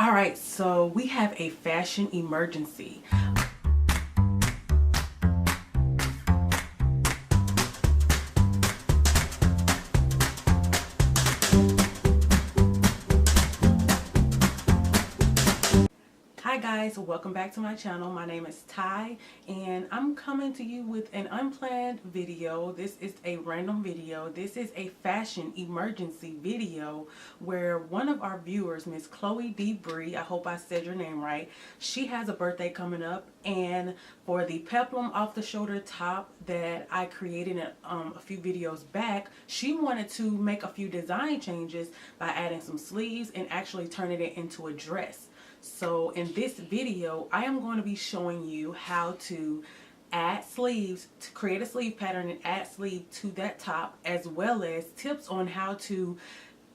All right, so we have a fashion emergency. Hi guys, welcome back to my channel. My name is Ty and I'm coming to you with an unplanned video. This is a random video. This is a fashion emergency video where one of our viewers, Miss Chloe D. Bree, I hope I said your name right, she has a birthday coming up, and for the peplum off the shoulder top that I created a few videos back, she wanted to make a few design changes by adding some sleeves and actually turning it into a dress. So in this video, I am going to be showing you how to add sleeves, to create a sleeve pattern and add sleeve to that top, as well as tips on how to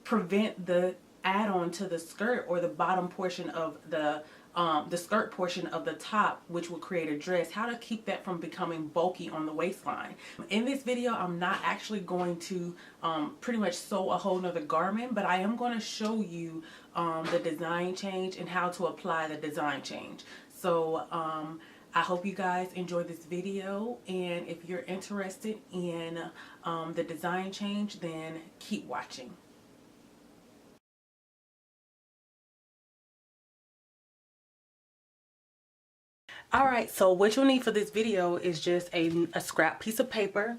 prevent the add-on to the skirt or the bottom portion of the skirt portion of the top, which will create a dress, how to keep that from becoming bulky on the waistline. In this video, I'm not actually going to pretty much sew a whole nother garment, but I am going to show you the design change and how to apply the design change. So I hope you guys enjoy this video, and if you're interested in the design change, then keep watching. Alright, so what you'll need for this video is just a scrap piece of paper.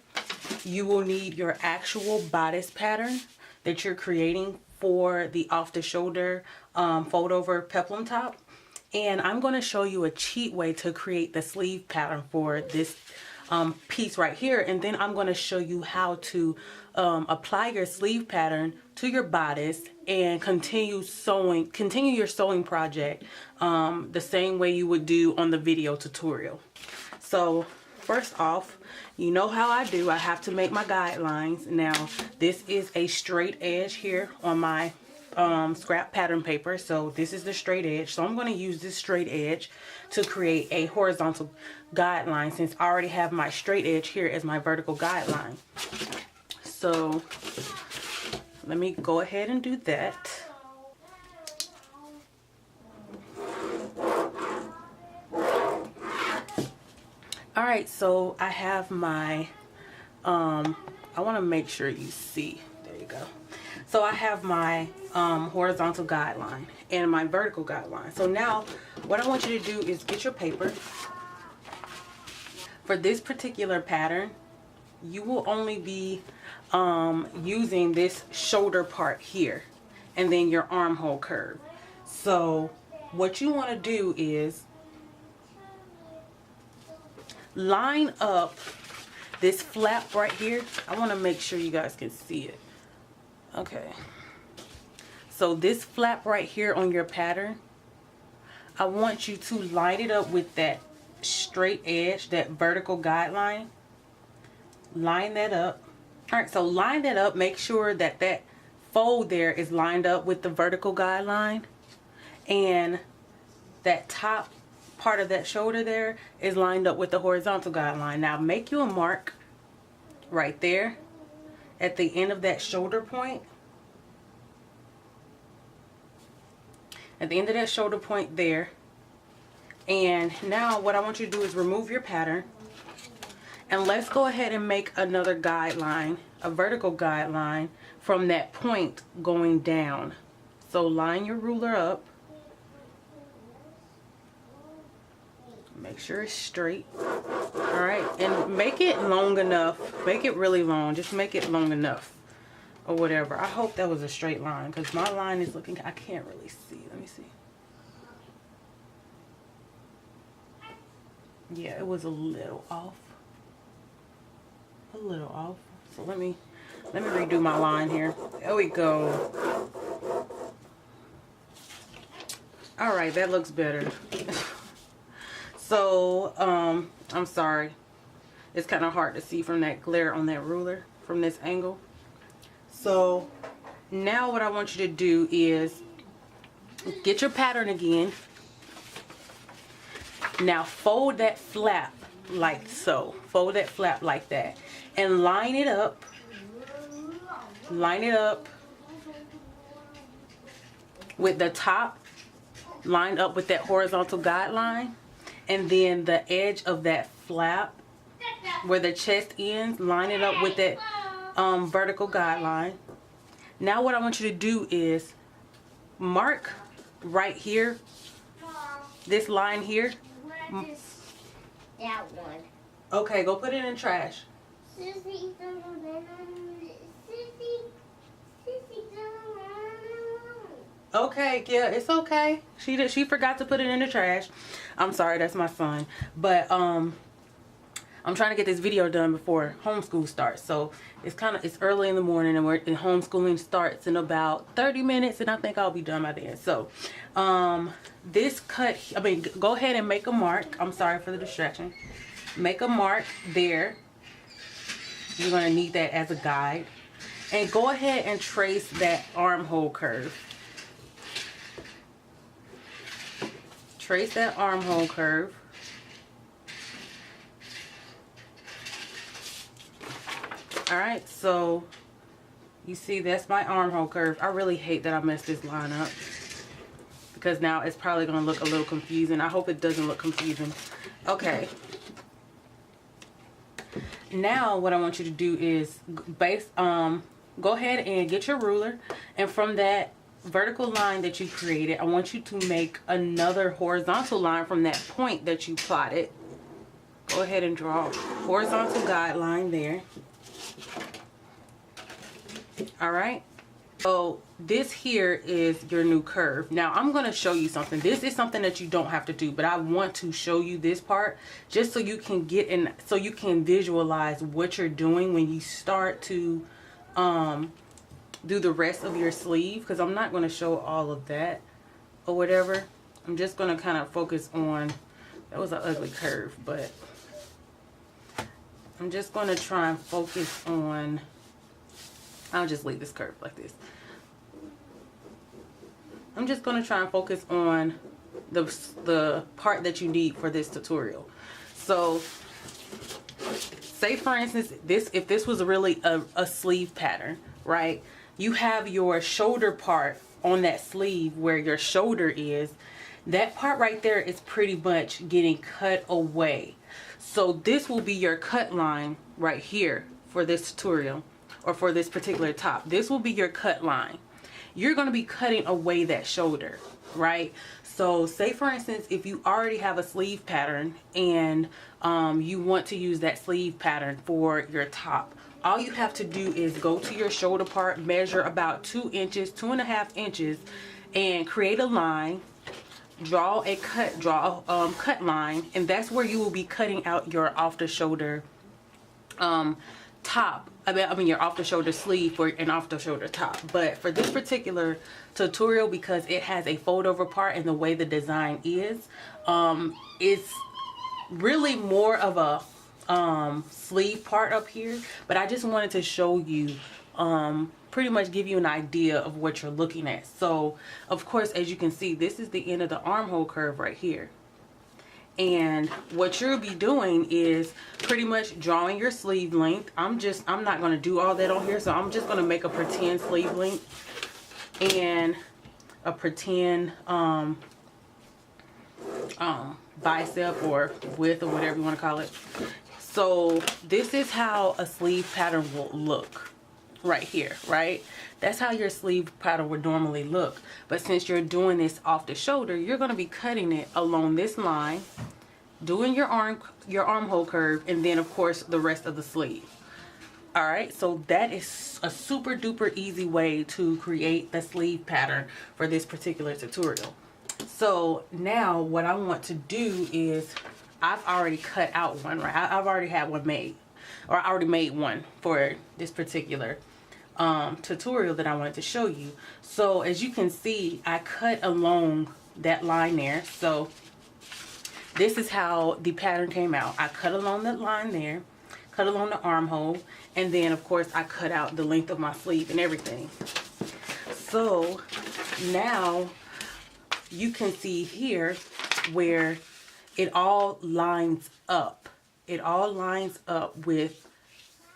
You will need your actual bodice pattern that you're creating for the off the shoulder fold over peplum top. And I'm going to show you a cheat way to create the sleeve pattern for this piece right here. And then I'm going to show you how to apply your sleeve pattern to your bodice and continue your sewing project the same way you would do on the video tutorial. So first off, you know how I do. I have to make my guidelines. Now this is a straight edge here on my scrap pattern paper. So this is the straight edge. So I'm going to use this straight edge to create a horizontal guideline, since I already have my straight edge here as my vertical guideline. So let me go ahead and do that. Alright, so I have my, I want to make sure you see, there you go. So I have my horizontal guideline and my vertical guideline. So now what I want you to do is get your paper. For this particular pattern, you will only be using this shoulder part here and then your armhole curve. So what you want to do is line up this flap right here. I want to make sure you guys can see it. Okay, so this flap right here on your pattern, I want you to line it up with that straight edge, that vertical guideline. Line that up. Alright, so line that up. Make sure that that fold there is lined up with the vertical guideline, and that top part of that shoulder there is lined up with the horizontal guideline. Now make you a mark right there at the end of that shoulder point. At the end of that shoulder point there. And now what I want you to do is remove your pattern, and let's go ahead and make another guideline, a vertical guideline from that point going down. So line your ruler up. Make sure it's straight. Alright, and make it long enough. Make it really long. Just make it long enough. Or whatever. I hope that was a straight line, because my line is looking, I can't really see. Let me see. Yeah, it was a little off. A little off. So let me redo my line here. There we go. Alright, that looks better. So, I'm sorry. It's kind of hard to see from that glare on that ruler from this angle. So, now what I want you to do is get your pattern again. Now fold that flap like so. Fold that flap like that. And line it up. Line it up with the top lined up with that horizontal guideline, and then the edge of that flap where the chest ends, line it up with that vertical guideline. Now what I want you to do is mark right here, this line here. That one. Okay, go put it in the trash. Okay, yeah, it's okay. She forgot to put it in the trash. I'm sorry, that's my son. But I'm trying to get this video done before homeschool starts. So it's early in the morning, and homeschooling starts in about 30 minutes, and I think I'll be done by then. So this cut, go ahead and make a mark. I'm sorry for the distraction. Make a mark there. You're going to need that as a guide. And go ahead and trace that armhole curve. Trace that armhole curve. Alright, so you see that's my armhole curve. I really hate that I messed this line up, because now it's probably going to look a little confusing. I hope it doesn't look confusing. Okay. Now what I want you to do is go ahead and get your ruler, and from that vertical line that you created, I want you to make another horizontal line from that point that you plotted. Go ahead and draw a horizontal guideline there. Alright, so this here is your new curve. Now I'm going to show you something. This is something that you don't have to do, but I want to show you this part just so you can get in, so you can visualize what you're doing when you start to do the rest of your sleeve, because I'm not going to show all of that or whatever. I'm just going to kind of focus on, that was an ugly curve, but I'm just going to try and focus on, I'll just leave this curve like this. I'm just going to try and focus on the part that you need for this tutorial. So say for instance, if this was really a sleeve pattern, right? You have your shoulder part on that sleeve where your shoulder is. That part right there is pretty much getting cut away. So this will be your cut line right here for this tutorial, or for this particular top. This will be your cut line. You're going to be cutting away that shoulder, right? So say for instance, if you already have a sleeve pattern and you want to use that sleeve pattern for your top, all you have to do is go to your shoulder part, measure about 2 inches, 2.5 inches, and create a line. Draw a cut line, and that's where you will be cutting out your off the shoulder top. I mean your off the shoulder sleeve for an off the shoulder top. But for this particular tutorial, because it has a fold over part and the way the design is, it's really more of a sleeve part up here, but I just wanted to show you, pretty much give you an idea of what you're looking at. So of course, as you can see, this is the end of the armhole curve right here. And what you'll be doing is pretty much drawing your sleeve length. I'm not going to do all that on here, so I'm just going to make a pretend sleeve length and a pretend bicep or width or whatever you want to call it. So this is how a sleeve pattern will look right here, right? That's how your sleeve pattern would normally look. But since you're doing this off the shoulder, you're going to be cutting it along this line, doing your armhole curve, and then of course the rest of the sleeve. All right, so that is a super duper easy way to create the sleeve pattern for this particular tutorial. So now what I want to do is, I've already cut out one, right? I've already had one made, or I already made one for this particular tutorial that I wanted to show you. So as you can see, I cut along that line there. So this is how the pattern came out. I cut along that line there, cut along the armhole, and then of course I cut out the length of my sleeve and everything. So now you can see here where it all lines up. It all lines up with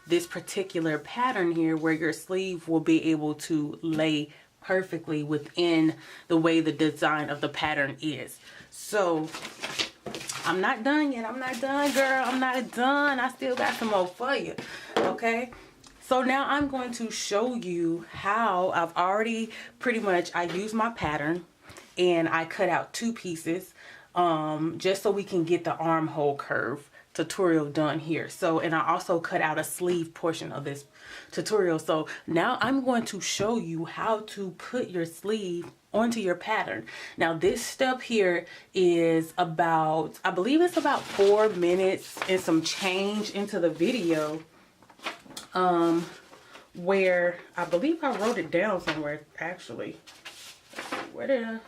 this particular pattern here, where your sleeve will be able to lay perfectly within the way the design of the pattern is. So I'm not done yet. I'm not done, girl. I'm not done. I still got some more for you. Okay. So now I'm going to show you how I've already pretty much, I used my pattern and I cut out 2 pieces just so we can get the armhole curve tutorial done here. So, and I also cut out a sleeve portion of this tutorial. So now I'm going to show you how to put your sleeve onto your pattern. Now this step here is about, I believe it's about 4 minutes and some change into the video, where I believe I wrote it down somewhere actually. Where did I?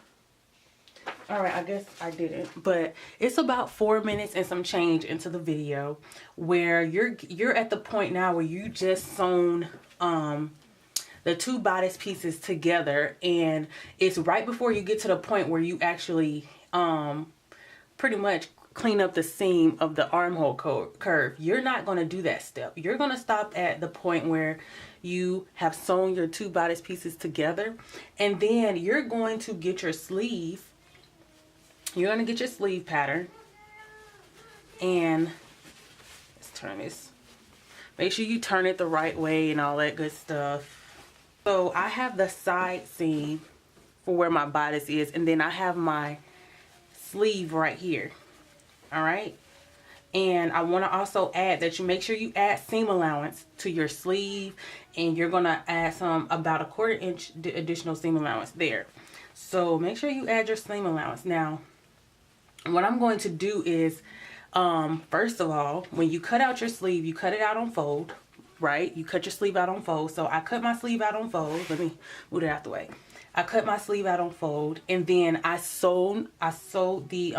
All right, I guess I didn't, but it's about 4 minutes and some change into the video where you're at the point now where you just sewn the 2 bodice pieces together, and it's right before you get to the point where you actually pretty much clean up the seam of the armhole curve. You're not going to do that step. You're going to stop at the point where you have sewn your 2 bodice pieces together, and then you're going to get your sleeve. You're going to get your sleeve pattern, and let's turn this. Make sure you turn it the right way and all that good stuff. So I have the side seam for where my bodice is, and then I have my sleeve right here. All right. And I want to also add that you make sure you add seam allowance to your sleeve, and you're going to add about a 1/4 inch additional seam allowance there. So make sure you add your seam allowance. Now, what I'm going to do is, first of all, when you cut out your sleeve, you cut it out on fold, right? You cut your sleeve out on fold. So I cut my sleeve out on fold. Let me move it out the way. I cut my sleeve out on fold, and then I sewed the,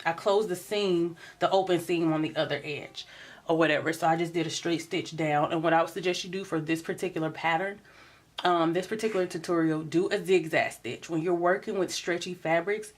I closed the seam, the open seam on the other edge or whatever. So I just did a straight stitch down. And what I would suggest you do for this particular pattern, this particular tutorial, do a zigzag stitch. When you're working with stretchy fabrics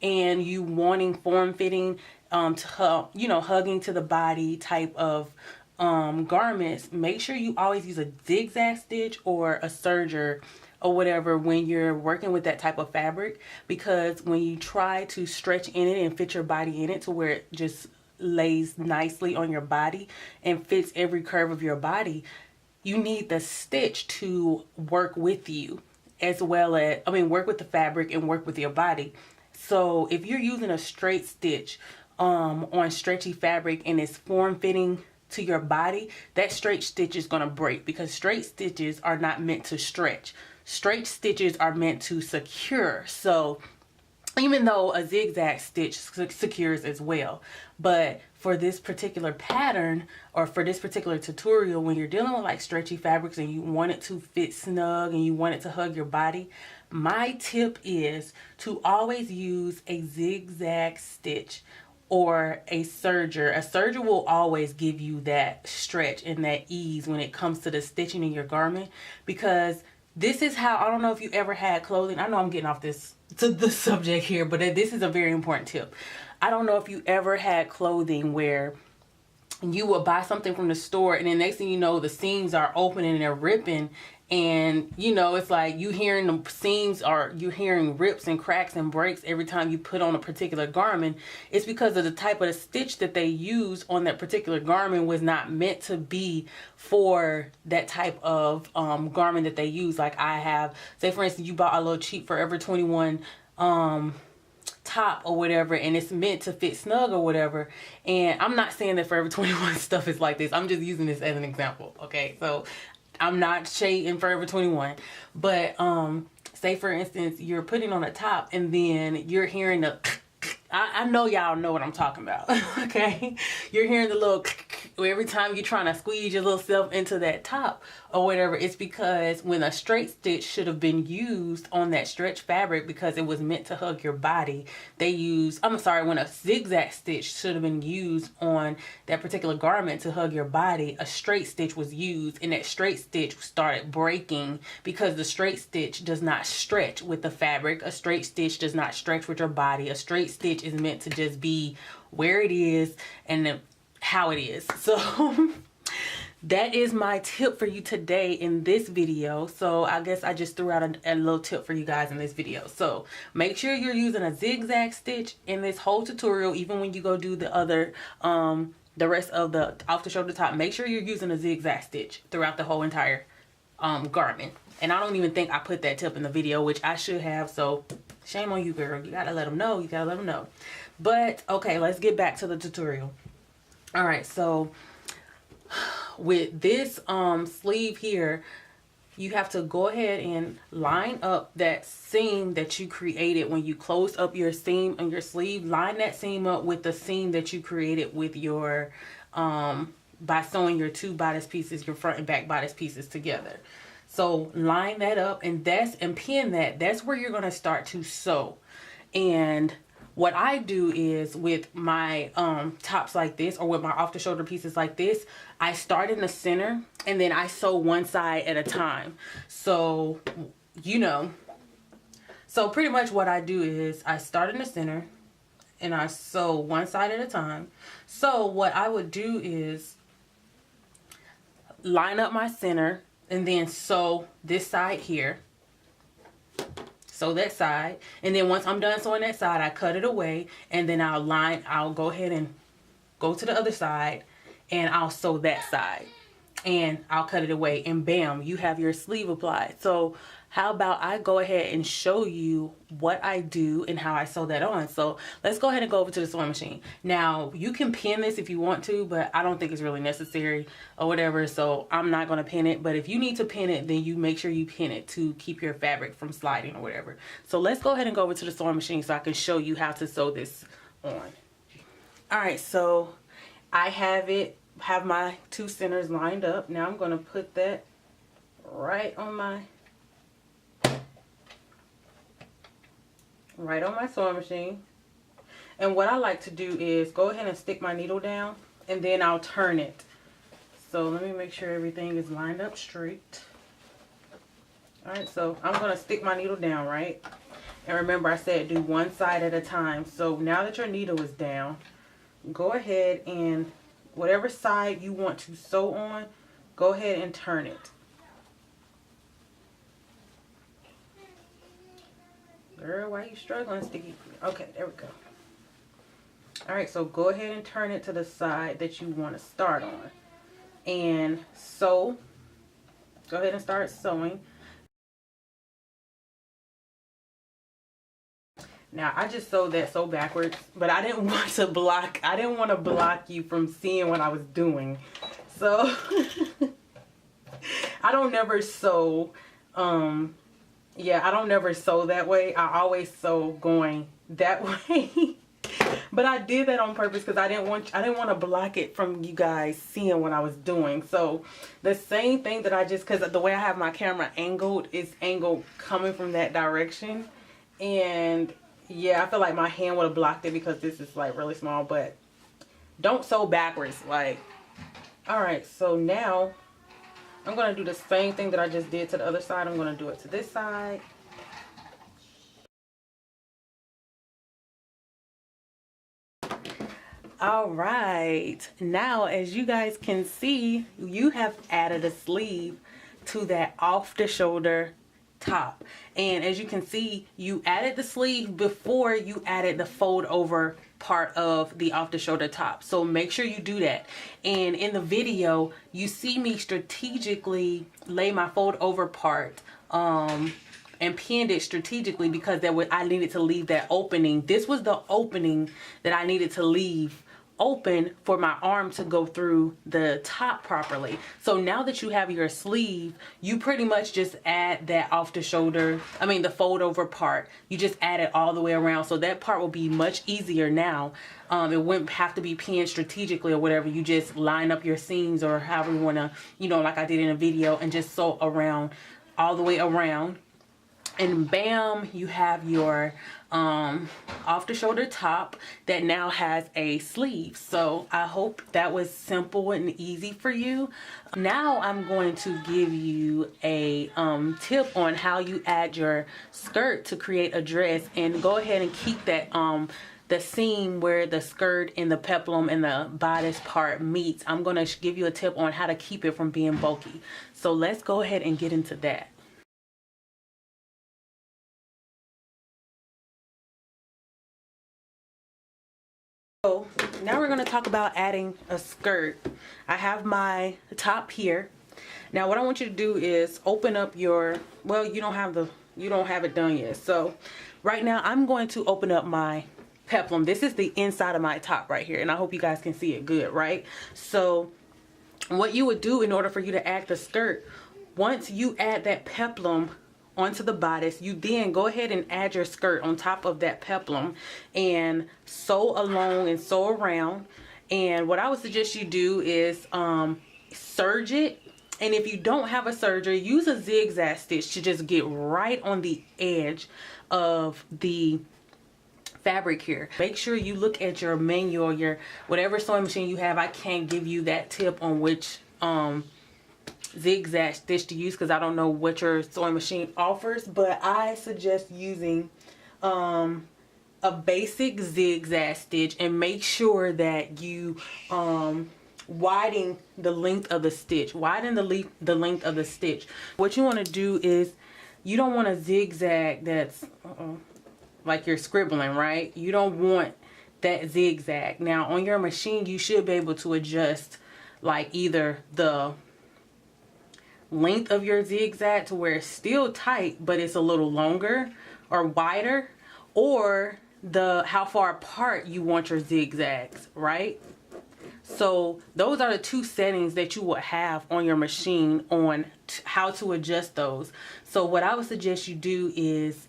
and you wanting form-fitting, hugging to the body type of garments, make sure you always use a zigzag stitch or a serger or whatever when you're working with that type of fabric, because when you try to stretch in it and fit your body in it to where it just lays nicely on your body and fits every curve of your body, you need the stitch to work with you, as well as, work with the fabric and work with your body. So if you're using a straight stitch on stretchy fabric and it's form-fitting to your body, that straight stitch is going to break, because straight stitches are not meant to stretch. Straight stitches are meant to secure. So even though a zigzag stitch secures as well, but for this particular pattern or for this particular tutorial, when you're dealing with like stretchy fabrics and you want it to fit snug and you want it to hug your body, my tip is to always use a zigzag stitch or a serger. A serger will always give you that stretch and that ease when it comes to the stitching in your garment, because this is how, I don't know if you ever had clothing. I know I'm getting off this to the subject here, but this is a very important tip. I don't know if you ever had clothing where you will buy something from the store and then next thing you know, the seams are open and they're ripping, and it's like you hearing the seams, or you're hearing rips and cracks and breaks every time you put on a particular garment. It's because of the type of the stitch that they use on that particular garment was not meant to be for that type of garment that they use. Like I have, say for instance, you bought a little cheap Forever 21 top or whatever, and it's meant to fit snug or whatever. And I'm not saying that Forever 21 stuff is like this. I'm just using this as an example. Okay, so I'm not shading Forever 21, but say for instance you're putting on a top and then you're hearing the I know y'all know what I'm talking about. Okay, you're hearing the little every time you're trying to squeeze your little self into that top or whatever. It's because when a straight stitch should have been used on that stretch fabric because it was meant to hug your body, when a zigzag stitch should have been used on that particular garment to hug your body, a straight stitch was used, and that straight stitch started breaking because the straight stitch does not stretch with the fabric. A straight stitch does not stretch with your body. A straight stitch is meant to just be where it is and how it is. So that is my tip for you today in this video. So I guess I just threw out a little tip for you guys in this video. So make sure you're using a zigzag stitch in this whole tutorial. Even when you go do the other the rest of the off the shoulder top, make sure you're using a zigzag stitch throughout the whole entire garment. And I don't even think I put that tip in the video, which I should have. So shame on you, girl. You gotta let them know. You gotta let them know. But okay, let's get back to the tutorial. All right, so with this sleeve here, you have to go ahead and line up that seam that you created when you closed up your seam on your sleeve. Line that seam up with the seam that you created with your by sewing your two bodice pieces, your front and back bodice pieces together. So line that up and pin that. That's where you're going to start to sew. And what I do is with my tops like this, or with my off the shoulder pieces like this, I start in the center and then I sew one side at a time. So, you know, so pretty much what I do is I start in the center and I sew one side at a time. So what I would do is line up my center and then sew this side here. Sew that side, and then once I'm done sewing that side, I cut it away, and then I'll go ahead and go to the other side and I'll sew that side, and I'll cut it away, and bam, you have your sleeve applied. So how about I go ahead and show you what I do and how I sew that on. So let's go ahead and go over to the sewing machine. Now you can pin this if you want to, but I don't think it's really necessary or whatever, so I'm not going to pin it. But if you need to pin it, then you make sure you pin it to keep your fabric from sliding or whatever. So let's go ahead and go over to the sewing machine so I can show you how to sew this on. All right, so I have my two centers lined up. Now I'm going to put that right on my sewing machine. And what I like to do is go ahead and stick my needle down, and then I'll turn it. So let me make sure everything is lined up straight. All right, so I'm going to stick my needle down, right? And remember I said do one side at a time. So now that your needle is down, go ahead and whatever side you want to sew on, go ahead and turn it. Girl, why are you struggling, Sticky? Okay, there we go. All right, so go ahead and turn it to the side that you want to start on. And sew. Go ahead and start sewing. Now, I just sewed that so backwards, but I didn't want to block you from seeing what I was doing. So, I don't never sew, yeah, I don't never sew that way. I always sew going that way. But I did that on purpose because I didn't want to block it from you guys seeing what I was doing. So the same thing that because the way I have my camera angled is angled coming from that direction. And yeah, I feel like my hand would have blocked it because this is like really small, but don't sew backwards. Like, all right, so now I'm going to do the same thing that I just did to the other side. I'm going to do it to this side. All right. Now, as you guys can see, you have added a sleeve to that off the shoulder top. And as you can see, you added the sleeve before you added the fold over part of the off the shoulder top. So make sure you do that. And in the video, you see me strategically lay my fold over part and pinned it strategically because I needed to leave that opening. This was the opening that I needed to leave open for my arm to go through the top properly. So now that you have your sleeve, you pretty much just add that off the shoulder, the fold over part. You just add it all the way around. So that part will be much easier now. It wouldn't have to be pinned strategically or whatever. You just line up your seams or however you want to, like I did in a video, and just sew around, all the way around. And bam, you have your off the shoulder top that now has a sleeve. So I hope that was simple and easy for you. Now I'm going to give you a tip on how you add your skirt to create a dress, and go ahead and keep that the seam where the skirt and the peplum and the bodice part meets, I'm going to give you a tip on how to keep it from being bulky. So let's go ahead and get into that. So now we're going to talk about adding a skirt. I have my top here. Now what I want you to do is open up your, well, you don't have it done yet. So right now I'm going to open up my peplum. This is the inside of my top right here, and I hope you guys can see it good, right? So what you would do in order for you to add the skirt, once you add that peplum onto the bodice, you then go ahead and add your skirt on top of that peplum and sew along and sew around. And what I would suggest you do is serge it. And if you don't have a serger, use a zigzag stitch to just get right on the edge of the fabric here. Make sure you look at your manual, your whatever sewing machine you have. I can't give you that tip on which zigzag stitch to use because I don't know what your sewing machine offers, but I suggest using a basic zigzag stitch, and make sure that you widen the length of the stitch. Widen the length of the stitch. What you want to do is, you don't want a zigzag that's like you're scribbling, right? You don't want that zigzag. Now on your machine you should be able to adjust like either the length of your zigzag to where it's still tight but it's a little longer or wider, or the how far apart you want your zigzags, right? So those are the two settings that you would have on your machine on how to adjust those. So what I would suggest you do is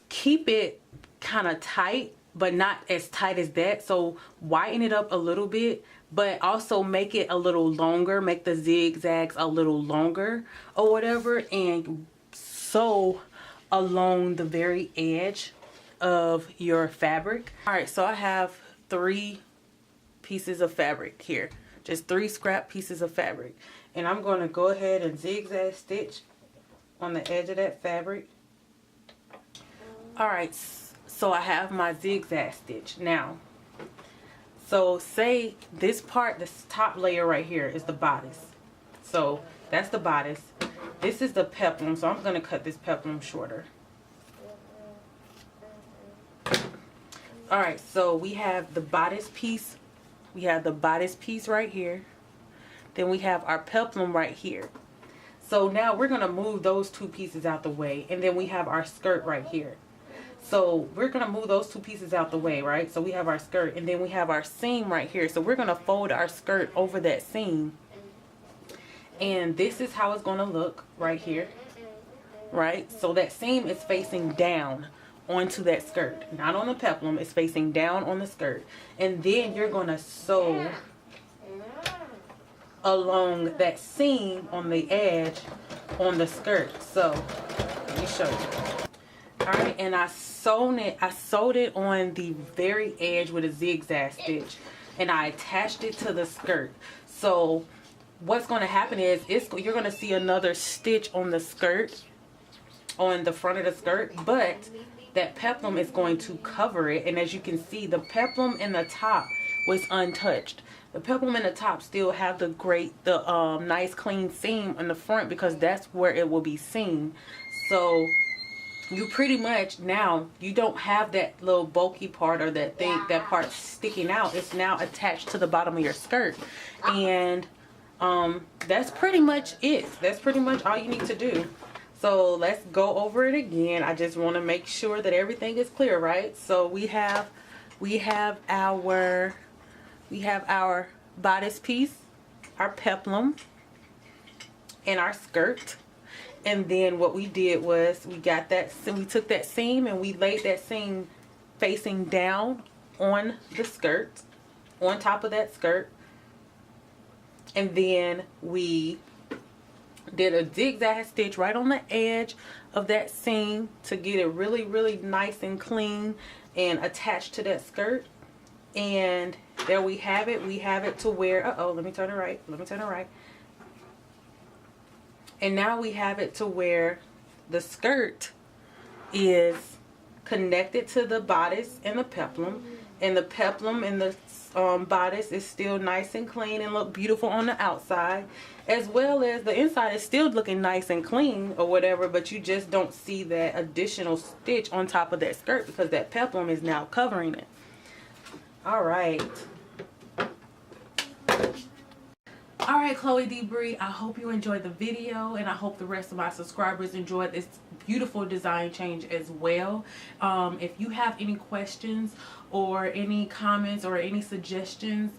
keep it kind of tight, but not as tight as that. So widen it up a little bit, but also make it a little longer, make the zigzags a little longer or whatever, and sew along the very edge of your fabric. All right, so I have 3 pieces of fabric here, just 3 scrap pieces of fabric, and I'm going to go ahead and zigzag stitch on the edge of that fabric. All right, so I have my zigzag stitch now. So say this part, this top layer right here is the bodice. So that's the bodice. This is the peplum, so I'm going to cut this peplum shorter. All right, so we have the bodice piece. We have the bodice piece right here. Then we have our peplum right here. So now we're going to move those 2 pieces out the way, and then we have our skirt right here. So we're going to move those 2 pieces out the way, right? So we have our skirt, and then we have our seam right here. So we're going to fold our skirt over that seam. And this is how it's going to look right here, right? So that seam is facing down onto that skirt, not on the peplum. It's facing down on the skirt. And then you're going to sew along that seam on the edge on the skirt. So let me show you. All right, and I sewed it on the very edge with a zigzag stitch, and I attached it to the skirt. So what's going to happen is you're going to see another stitch on the skirt, on the front of the skirt, but that peplum is going to cover it. And as you can see, the peplum in the top was untouched. The peplum in the top still have the nice clean seam in the front, because that's where it will be seen. So you pretty much, now you don't have that little bulky part or that part sticking out. It's now attached to the bottom of your skirt. And that's pretty much it. That's pretty much all you need to do. So let's go over it again. I just want to make sure that everything is clear, right? So we have our bodice piece, our peplum, and our skirt. And then what we did was we took that seam and we laid that seam facing down on the skirt, on top of that skirt. And then we did a zigzag stitch right on the edge of that seam to get it really, really nice and clean and attached to that skirt. And there we have it. We have it to where, let me turn it right. And now we have it to where the skirt is connected to the bodice and the peplum, And the peplum and the bodice is still nice and clean and look beautiful on the outside, as well as the inside is still looking nice and clean or whatever, but you just don't see that additional stitch on top of that skirt because that peplum is now covering it. All right. All right, Chloe Debris, I hope you enjoyed the video, and I hope the rest of my subscribers enjoyed this beautiful design change as well. If you have any questions or any comments or any suggestions,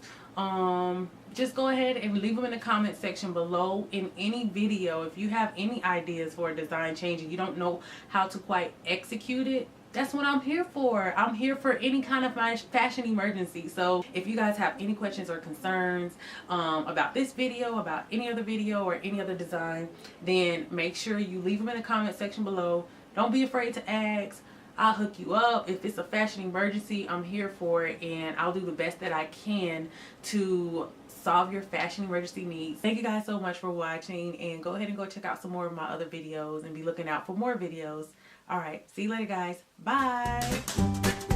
just go ahead and leave them in the comment section below. In any video, if you have any ideas for a design change and you don't know how to quite execute it, that's what I'm here for. I'm here for any kind of fashion emergency. So if you guys have any questions or concerns about this video, about any other video or any other design, then make sure you leave them in the comment section below. Don't be afraid to ask. I'll hook you up. If it's a fashion emergency, I'm here for it, and I'll do the best that I can to solve your fashion emergency needs. Thank you guys so much for watching, and go ahead and go check out some more of my other videos and be looking out for more videos. All right, see you later, guys. Bye.